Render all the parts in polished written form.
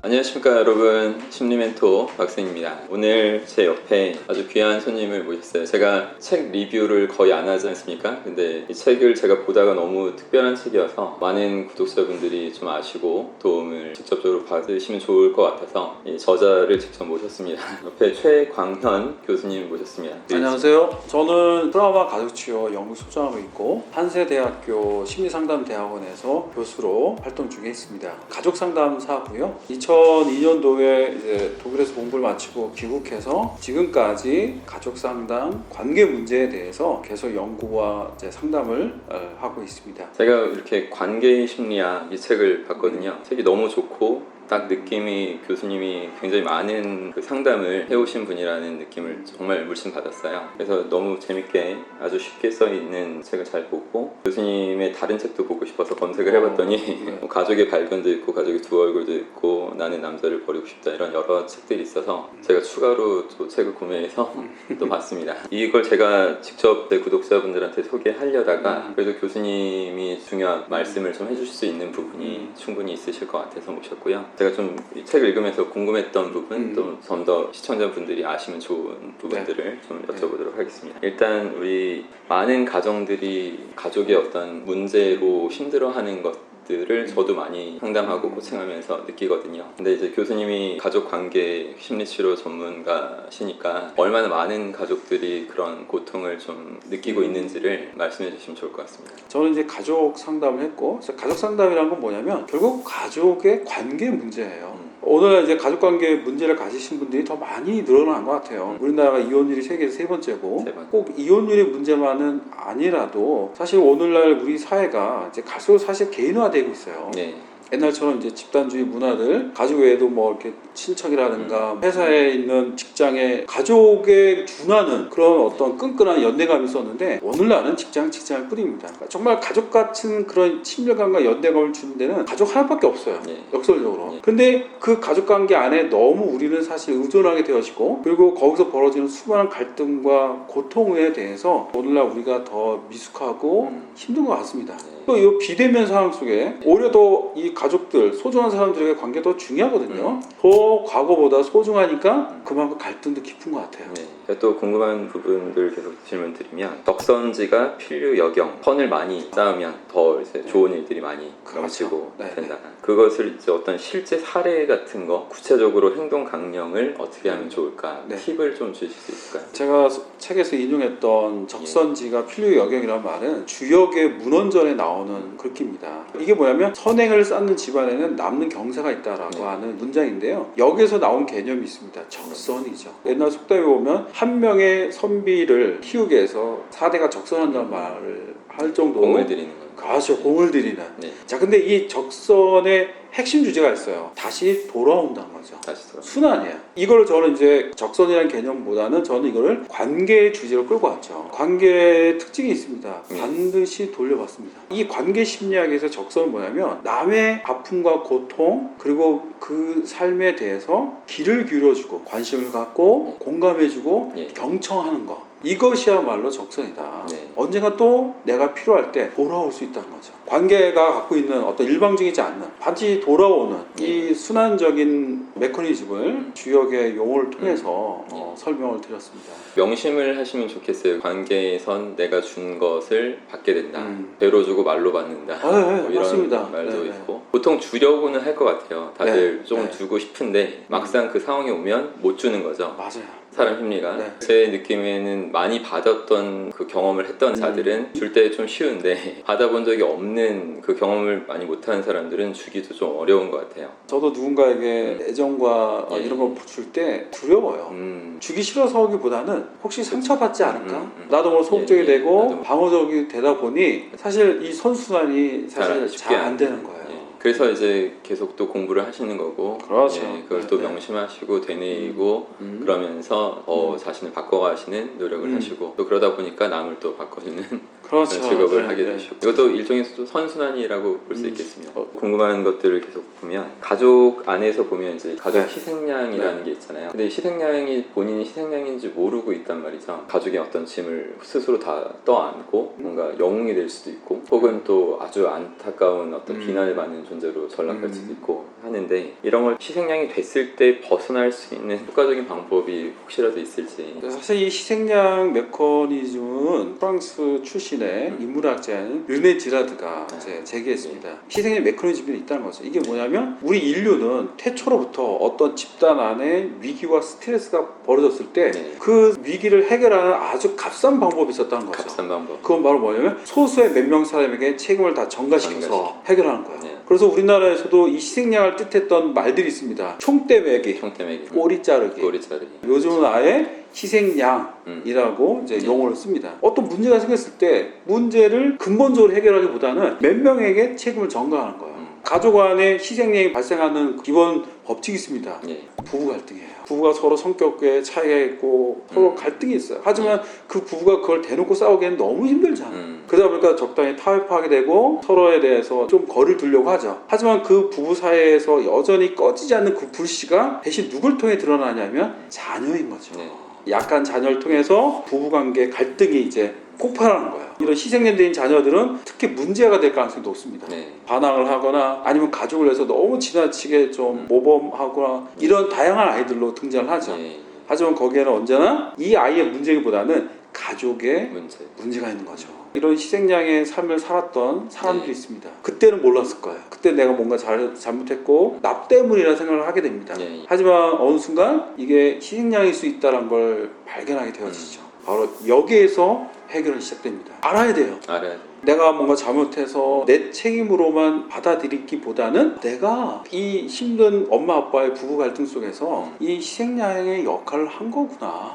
안녕하십니까 여러분, 심리멘토 박승입니다. 오늘 제 옆에 아주 귀한 손님을 모셨어요. 제가 책 리뷰를 거의 안 하지 않습니까? 근데 이 책을 제가 보다가 너무 특별한 책이어서 많은 구독자분들이 좀 아시고 도움을 직접적으로 받으시면 좋을 것 같아서 이 저자를 직접 모셨습니다. 옆에 최광현 교수님 모셨습니다. 안녕하세요. 저는 트라우마 가족치료 연구 소장하고 있고 한세대학교 심리상담대학원에서 교수로 활동 중에 있습니다. 가족상담사고요. 2002년도에 이제 독일에서 공부를 마치고 귀국해서 지금까지 가족상담 관계 문제에 대해서 계속 연구와 이제 상담을 하고 있습니다. 제가 이렇게 관계의 심리학 이 책을 봤거든요. 책이 너무 좋고 딱 느낌이 교수님이 굉장히 많은 그 상담을 해오신 분이라는 느낌을 정말 물씬 받았어요. 그래서 너무 재밌게 아주 쉽게 써있는 책을 잘 보고 교수님의 다른 책도 보고 싶어서 검색을 해봤더니 뭐 가족의 발견도 있고 가족의 두 얼굴도 있고 나는 남자를 버리고 싶다 이런 여러 책들이 있어서 제가 추가로 또 책을 구매해서 또 봤습니다. 이걸 제가 직접 내 구독자분들한테 소개하려다가 그래도 교수님이 중요한 말씀을 좀 해주실 수 있는 부분이 충분히 있으실 것 같아서 모셨고요. 제가 좀 이 책을 읽으면서 궁금했던 부분 또 좀 더 시청자분들이 아시면 좋은 부분들을 좀 여쭤보도록 하겠습니다. 일단 우리 많은 가정들이 가족의 어떤 문제로 힘들어하는 것들을 저도 많이 상담하고 코칭하면서 느끼거든요. 근데 이제 교수님이 가족관계 심리치료 전문가시니까 얼마나 많은 가족들이 그런 고통을 좀 느끼고 있는지를 말씀해 주시면 좋을 것 같습니다. 저는 이제 가족 상담을 했고, 가족 상담이란 건 뭐냐면 결국 가족의 관계 문제예요. 오늘날 이제 가족관계 문제를 가지신 분들이 더 많이 늘어난 것 같아요. 우리나라가 이혼율이 세계에서 세 번째고, 꼭 이혼율의 문제만은 아니라도 사실 오늘날 우리 사회가 이제 갈수록 사실 개인화되고 있어요. 네. 옛날처럼 이제 집단주의 문화들, 가족 외에도 뭐 이렇게 친척이라든가 회사에 있는 직장에 가족에 준하는 그런 어떤 끈끈한 연대감이 있었는데 오늘날은 직장을 뿌립니다. 그러니까 정말 가족 같은 그런 친밀감과 연대감을 주는 데는 가족 하나밖에 없어요. 역설적으로. 근데 그 가족관계 안에 너무 우리는 사실 의존하게 되어지고 그리고 거기서 벌어지는 수많은 갈등과 고통에 대해서 오늘날 우리가 더 미숙하고 힘든 것 같습니다. 또 이 비대면 상황 속에 오히려 더 이 가족들, 소중한 사람들에게 관계가 더 중요하거든요. 더 과거보다 소중하니까 그만큼 갈등도 깊은 것 같아요. 네. 또 궁금한 부분들 계속 질문 드리면 덕선지가 필류 역영, 선을 많이 쌓으면 더 이제 좋은 일들이 많이 넘치고 된다. 그것을 이제 어떤 실제 사례 같은 거 구체적으로 행동 강령을 어떻게 하면 좋을까 팁을 좀 주실 수 있을까요? 제가 책에서 인용했던 적선지가 필류 역영이라는 말은 주역의 문헌전에 나오는 글귀입니다. 이게 뭐냐면 선행을 쌓는 집안에는 남는 경사가 있다라고 하는 문장인데요. 여기서 나온 개념이 있습니다. 적선이죠. 옛날 속담에 보면 한 명의 선비를 키우기 위해서 4대가 적선한다는 말을 할 정도로 공을 들이는 거죠. 그렇죠. 공을 들이는. 자, 근데 이 적선의 핵심 주제가 있어요. 다시 돌아온다는 거죠. 다시 돌아. 순환이에요. 이걸 저는 이제 적선이라는 개념보다는 저는 이거를 관계의 주제로 끌고 왔죠. 관계의 특징이 있습니다. 반드시 돌려받습니다. 이 관계 심리학에서 적선은 뭐냐면 남의 아픔과 고통 그리고 그 삶에 대해서 귀를 기울여주고 관심을 갖고 공감해주고 경청하는 거. 이것이야말로 적선이다. 언젠가 또 내가 필요할 때 돌아올 수 있다는 거죠. 관계가 갖고 있는 어떤 일방적이지 않는 반드시 돌아오는 이 순환적인 메커니즘을 주역의 용어를 통해서 설명을 드렸습니다. 명심을 하시면 좋겠어요. 관계에선 내가 준 것을 받게 된다. 배로 주고 말로 받는다. 뭐 이런 맞습니다. 말도 있고 보통 주려고는 할 것 같아요. 다들 좀 주고 싶은데 막상 그 상황에 오면 못 주는 거죠. 맞아요. 사람 심리가 제 느낌에는 많이 받았던 그 경험을 했던 자들은 줄 때 좀 쉬운데 받아본 적이 없는 그 경험을 많이 못하는 사람들은 주기도 좀 어려운 것 같아요. 저도 누군가에게 애정과 이런 걸 줄 때 두려워요. 주기 싫어서기보다는 혹시 상처받지 않을까? 나도 뭐 소극적이 되고 방어적이 되다 보니 사실 이 선순환이 사실 잘 안 되는 거예요. 그래서 이제 계속 또 공부를 하시는 거고 그걸 또 명심하시고 되뇌이고 그러면서 더 자신을 바꿔가시는 노력을 하시고 또 그러다 보니까 남을 또 바꿔주는 그렇죠. 직업을 네, 하게 네. 되셨고 이것도 일종의 선순환이라고 볼 수 있겠습니다. 어. 궁금한 것들을 계속 보면 가족 안에서 보면 이제 가족 네. 희생양이라는 게 있잖아요. 근데 희생양이 본인이 희생양인지 모르고 있단 말이죠. 가족의 어떤 짐을 스스로 다 떠안고 뭔가 영웅이 될 수도 있고 혹은 또 아주 안타까운 어떤 비난을 받는 존재로 전락할 수도 있고 하는데 이런 걸 희생양이 됐을 때 벗어날 수 있는 효과적인 방법이 혹시라도 있을지. 사실 이 희생양 메커니즘은 프랑스 출신의 인문학자인 르네 지라드가 이제 제기했습니다. 희생양 메커니즘이 있다는 거죠. 이게 뭐냐면 우리 인류는 태초로부터 어떤 집단 안에 위기와 스트레스가 벌어졌을 때 그 위기를 해결하는 아주 값싼 방법이 있었다는 거죠. 값싼 방법. 그건 바로 뭐냐면 소수의 몇 명 사람에게 책임을 다 전가시켜서 해결하는 거예요. 네. 그래서 우리나라에서도 이 희생양을 뜻했던 말들이 있습니다. 총대 매기, 총대매기, 꼬리 자르기. 꼬리 자르기. 요즘은 아예 희생양이라고 이제 용어를 씁니다. 어떤 문제가 생겼을 때 문제를 근본적으로 해결하기보다는 몇 명에게 책임을 전가하는 거예요. 가족 안에 희생양이 발생하는 기본 법칙이 있습니다. 예. 부부 갈등이에요. 부부가 서로 성격에 차이가 있고 서로 갈등이 있어요. 하지만 그 부부가 그걸 대놓고 싸우기에는 너무 힘들잖아요. 그러다 보니까 적당히 타협하게 되고 서로에 대해서 좀 거리를 두려고 하죠. 하지만 그 부부 사이에서 여전히 꺼지지 않는 그 불씨가 대신 누굴 통해 드러나냐면 자녀인 거죠. 네. 약한 자녀를 통해서 부부관계 갈등이 이제 폭발하는 거예요. 이런 희생연대인 자녀들은 특히 문제가 될 가능성이 높습니다. 네. 반항을 하거나 아니면 가족을 위해서 너무 지나치게 좀 모범하거나 이런 다양한 아이들로 등장을 하죠. 예. 하지만 거기에는 언제나 이 아이의 문제보다는 가족의 문제가 있는 거죠. 이런 희생양의 삶을 살았던 사람들이 있습니다. 그때는 몰랐을 거예요. 그때 내가 뭔가 잘못했고 나 때문이라는 생각을 하게 됩니다. 하지만 어느 순간 이게 희생양일 수 있다는 걸 발견하게 되어지죠. 바로 여기에서 해결은 시작됩니다. 알아야 돼요. 알아야 돼. 내가 뭔가 잘못해서 내 책임으로만 받아들이기보다는 내가 이 힘든 엄마 아빠의 부부 갈등 속에서 이 희생양의 역할을 한 거구나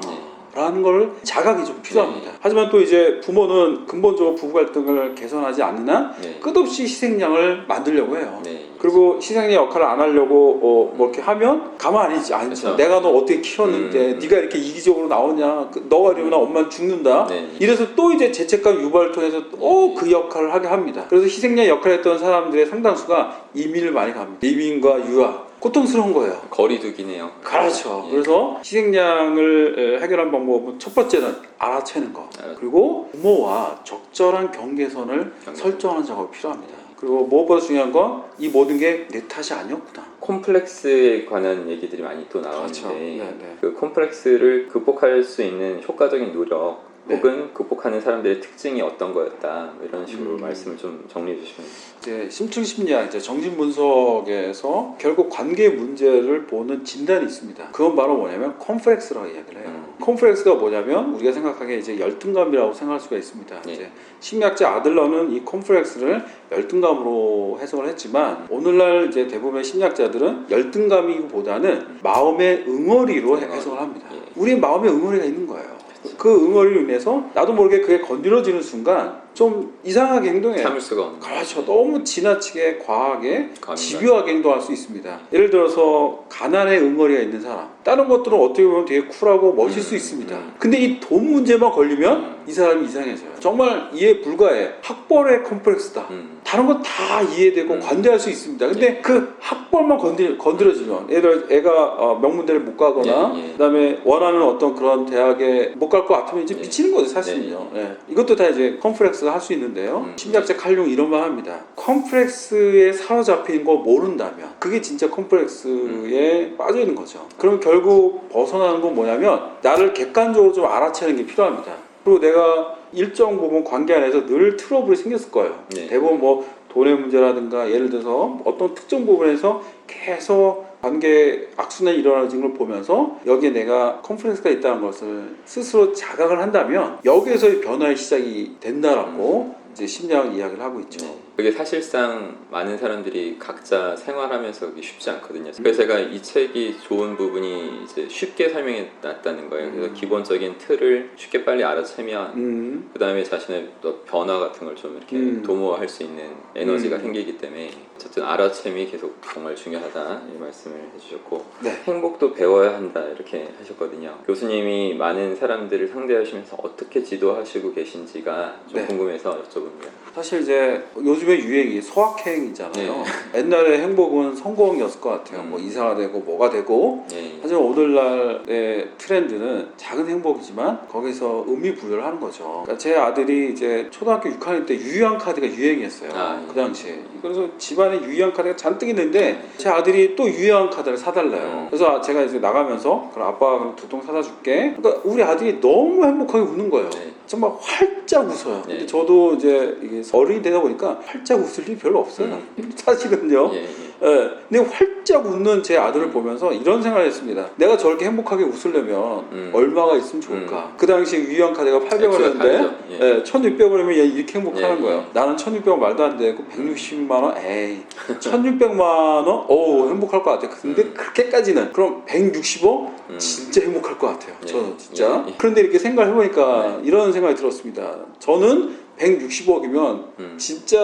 라는 걸 자각이 좀 필요합니다. 하지만 또 이제 부모는 근본적으로 부부 갈등을 개선하지 않는 한 끝없이 희생양을 만들려고 해요. 그리고 희생양 역할을 안 하려고 뭐 이렇게 하면 가만히 있지 않죠. 내가 너 어떻게 키웠는데 네가 이렇게 이기적으로 나오냐, 너가 이러면 엄마는 죽는다. 이래서 또 이제 죄책감 유발을 통해서 또 그 역할을 하게 합니다. 그래서 희생양 역할을 했던 사람들의 상당수가 이민을 많이 갑니다. 이민과 유학. 고통스러운 거예요. 거리두기네요. 그렇죠. 그래서 희생양을 해결한 방법은 첫 번째는 알아채는 거. 그리고 부모와 적절한 경계선을 설정하는 작업이 필요합니다. 그리고 무엇보다 중요한 건 이 모든 게 내 탓이 아니었구나. 콤플렉스에 관한 얘기들이 많이 또 나오는데 그렇죠. 그 콤플렉스를 극복할 수 있는 효과적인 노력 혹은 극복하는 사람들의 특징이 어떤 거였다 이런 식으로 말씀을 좀 정리해 주시면 이제 심층 심리학, 이제 정신 분석에서 결국 관계 문제를 보는 진단이 있습니다. 그건 바로 뭐냐면 콤플렉스라고 이야기를 해요. 콤플렉스가 뭐냐면 우리가 생각하기에 이제 열등감이라고 생각할 수가 있습니다. 이제 심리학자 아들러는 이 콤플렉스를 열등감으로 해석을 했지만 오늘날 이제 대부분의 심리학자들은 열등감이보다는 마음의 응어리로 해석을 합니다. 우리 마음에 응어리가 있는 거예요. 그 응어리로 인해서 나도 모르게 그게 건드려지는 순간 좀 이상하게 행동해요. 참을 수가 없는. 그렇죠. 너무 지나치게 과하게 집요하게 행동할 수 있습니다. 예를 들어서 가난의 응어리가 있는 사람, 다른 것들은 어떻게 보면 되게 쿨하고 멋질 수 있습니다. 근데 이 돈 문제만 걸리면 이 사람이 이상해져요. 정말 이해 불가해. 학벌의 콤플렉스다. 다른 건 다 이해되고 관대할 수 있습니다. 근데 그 학벌만 건드려지면 예를 들어 애가 명문대를 못 가거나 그다음에 원하는 어떤 그런 대학에 못 갈 것 같으면 이제 미치는 거죠, 사실은요. 이것도 다 이제 콤플렉스가 할 수 있는데요. 심리학자 칼 융 이런 말 합니다. 콤플렉스에 사로잡힌 거 모른다면 그게 진짜 콤플렉스에 빠져 있는 거죠. 그럼 결국 벗어나는 건 뭐냐면 나를 객관적으로 좀 알아채는 게 필요합니다. 그리고 내가 일정 부분 관계 안에서 늘 트러블이 생겼을 거예요. 대부분 뭐 돈의 문제라든가 예를 들어서 어떤 특정 부분에서 계속 관계 악순환이 일어나는 걸 보면서 여기에 내가 컴플렉스가 있다는 것을 스스로 자각을 한다면 여기에서의 변화의 시작이 된다라고 이제 심리학을 이야기를 하고 있죠. 네. 그게 사실상 많은 사람들이 각자 생활하면서 그게 쉽지 않거든요. 그래서 제가 이 책이 좋은 부분이 이제 쉽게 설명해 놨다는 거예요. 그래서 기본적인 틀을 쉽게 빨리 알아채면 그 다음에 자신의 또 변화 같은 걸 좀 이렇게 도모할 수 있는 에너지가 생기기 때문에 어쨌든 알아챔이 계속 정말 중요하다 이 말씀을 해주셨고 네. 행복도 배워야 한다 이렇게 하셨거든요. 교수님이 많은 사람들을 상대하시면서 어떻게 지도하시고 계신지가 좀 네. 궁금해서 여쭤봅니다. 사실 이제 요즘에 유행이 소확행이잖아요. 옛날에 행복은 성공이었을 것 같아요. 뭐 이사가 되고 뭐가 되고. 예. 하지만 오늘날의 트렌드는 작은 행복이지만 거기서 의미 부여를 하는 거죠. 그러니까 제 아들이 이제 초등학교 6학년 때 유희왕 카드가 유행했어요. 아, 예. 그 당시에. 그래서 집안에 유희왕 카드가 잔뜩 있는데 제 아들이 또 유희왕 카드를 사달래요. 그래서 제가 이제 나가면서 그럼 아빠가 그럼 두 통 사다 줄게. 그러니까 우리 아들이 너무 행복하게 웃는 거예요. 네. 정말 활짝 웃어요. 네. 근데 저도 이제 이게 어른이 되다 보니까 활짝 웃을 일이 별로 없어요. 사실은요. 예, 예. 예. 근데 활짝 웃는 제 아들을 보면서 이런 생각을 했습니다. 내가 저렇게 행복하게 웃으려면 얼마가 있으면 좋을까? 그 당시 유희왕 카드가 800원이었는데 예. 1600원이면 얘 이렇게 행복하는 예, 거예요. 나는 1600원 말도 안 되고 160만 원 에이 1600만 원? 오 행복할 것 같아요. 근데 그렇게까지는 그럼 160억? 진짜 행복할 것 같아요. 예. 저는 진짜. 예. 그런데 이렇게 생각을 해보니까 이런 생각이 들었습니다. 저는 160억이면 진짜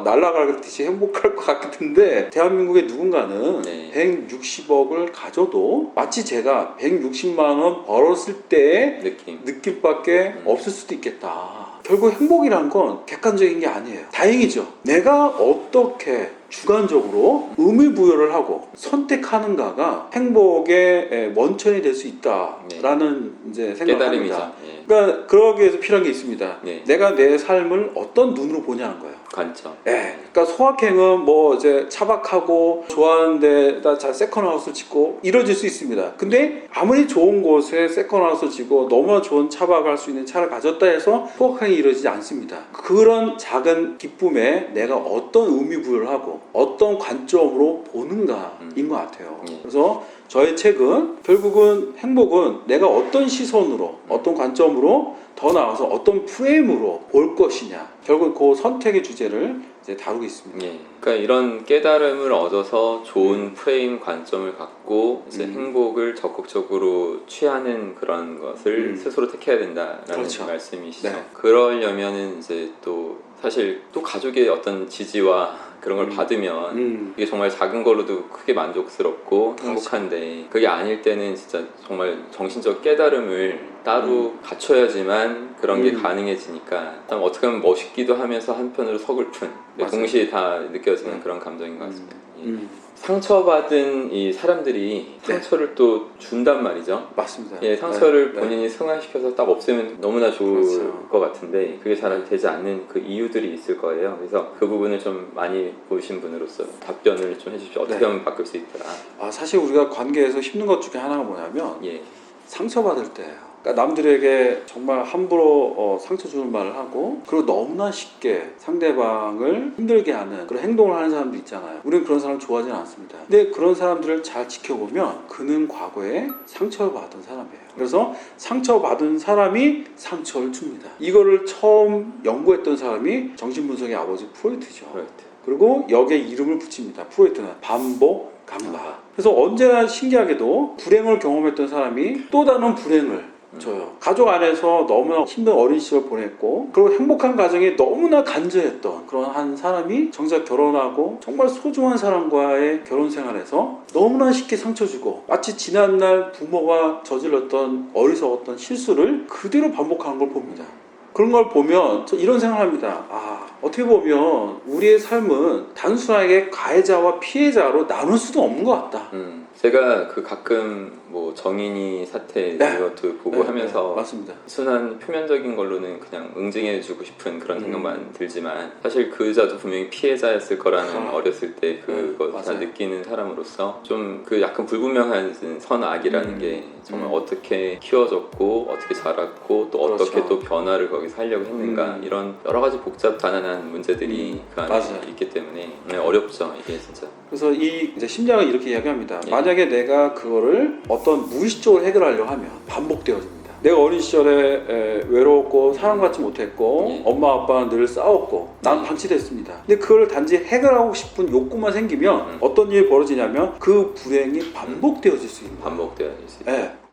날아가듯이 행복할 것 같은데 대한민국의 누군가는 네. 160억을 가져도 마치 제가 160만 원 벌었을 때의 느낌밖에 없을 수도 있겠다. 결국 행복이란 건 객관적인 게 아니에요. 다행이죠. 내가 어떻게 주관적으로 의미 부여를 하고 선택하는가가 행복의 원천이 될 수 있다라는 이제 생각을 합니다. 예. 그러니까 그러기 위해서 필요한 게 있습니다. 네. 내가 내 삶을 어떤 눈으로 보냐는 거예요. 관점. 예. 그러니까 소확행은 뭐 이제 차박하고 좋아하는 데다 잘 세컨하우스를 짓고 이루어질 수 있습니다. 근데 아무리 좋은 곳에 세컨하우스를 짓고 너무나 좋은 차박할 수 있는 차를 가졌다 해서 소확행이 이루어지지 않습니다. 그런 작은 기쁨에 내가 어떤 의미 부여를 하고 어떤 관점으로 보는가인 것 같아요. 그래서 저의 책은 결국은 행복은 내가 어떤 시선으로 어떤 관점으로 더 나아가서 어떤 프레임으로 볼 것이냐 결국 그 선택의 주제를 이제 다루고 있습니다. 예. 그러니까 이런 깨달음을 얻어서 좋은 프레임 관점을 갖고 이제 행복을 적극적으로 취하는 그런 것을 스스로 택해야 된다라는 그렇죠. 말씀이시죠. 네. 그러려면은 이제 또 사실 또 가족의 어떤 지지와 그런 걸 받으면 이게 정말 작은 걸로도 크게 만족스럽고 행복한데 그게 아닐 때는 진짜 정말 정신적 깨달음을 따로 갖춰야지만 그런 게 가능해지니까 참 어떻게 보면 멋있기도 하면서 한편으로 서글픈 동시에 다 느껴지는 그런 감정인 것 같습니다. 예. 상처받은 이 사람들이 상처를 또 준단 말이죠. 맞습니다. 예, 상처를 본인이 승화시켜서 딱 없애면 너무나 좋을 것 같은데 그게 잘 되지 않는 그 이유들이 있을 거예요. 그래서 그 부분을 좀 많이 보신 분으로서 답변을 좀 해주십시오. 어떻게 하면 바꿀 수 있더라. 사실 우리가 관계에서 힘든 것 중에 하나가 뭐냐면 예. 상처받을 때예요. 그러니까 남들에게 정말 함부로 상처 주는 말을 하고 그리고 너무나 쉽게 상대방을 힘들게 하는 그런 행동을 하는 사람들 있잖아요. 우리는 그런 사람 좋아하지는 않습니다. 근데 그런 사람들을 잘 지켜보면 그는 과거에 상처를 받은 사람이에요. 그래서 상처받은 사람이 상처를 줍니다. 이거를 처음 연구했던 사람이 정신분석의 아버지 프로이트죠. 그리고 여기에 이름을 붙입니다. 프로이트는 반복 강화. 그래서 언제나 신기하게도 불행을 경험했던 사람이 또 다른 불행을 줘요. 가족 안에서 너무나 힘든 어린 시절 보냈고 그리고 행복한 가정이 너무나 간절했던 그런 한 사람이 정작 결혼하고 정말 소중한 사람과의 결혼 생활에서 너무나 쉽게 상처 주고 마치 지난날 부모가 저질렀던 어리석었던 실수를 그대로 반복하는 걸 봅니다. 그런 걸 보면 저 이런 생각을 합니다. 어떻게 보면 우리의 삶은 단순하게 가해자와 피해자로 나눌 수도 없는 것 같다. 제가 그 가끔 뭐 정인이 사태 이것도 보고 하면서 맞습니다. 순한 표면적인 걸로는 그냥 응징해주고 싶은 그런 생각만 들지만 사실 그 여자도 분명히 피해자였을 거라는 어렸을 때 그걸 다 느끼는 사람으로서 좀 그 약간 불분명한 선악이라는 게 정말 어떻게 키워졌고 어떻게 자랐고 또 어떻게 또 변화를 거기서 하려고 했는가 이런 여러 가지 복잡 가난한 문제들이 그 안에 있기 때문에 어렵죠 이게 진짜. 그래서 이제 심리학은 이렇게 이야기합니다. 만약에 내가 그거를 어떤 무의식적으로 해결하려고 하면 반복되어집니다. 내가 어린 시절에 외로웠고 사랑받지 못했고 예. 엄마 아빠는 늘 싸웠고 난 방치됐습니다. 근데 그걸 단지 해결하고 싶은 욕구만 생기면 어떤 일이 벌어지냐면 그 불행이 반복되어질 수 있는 거예요. 반복돼야 될 수 있어요. 예.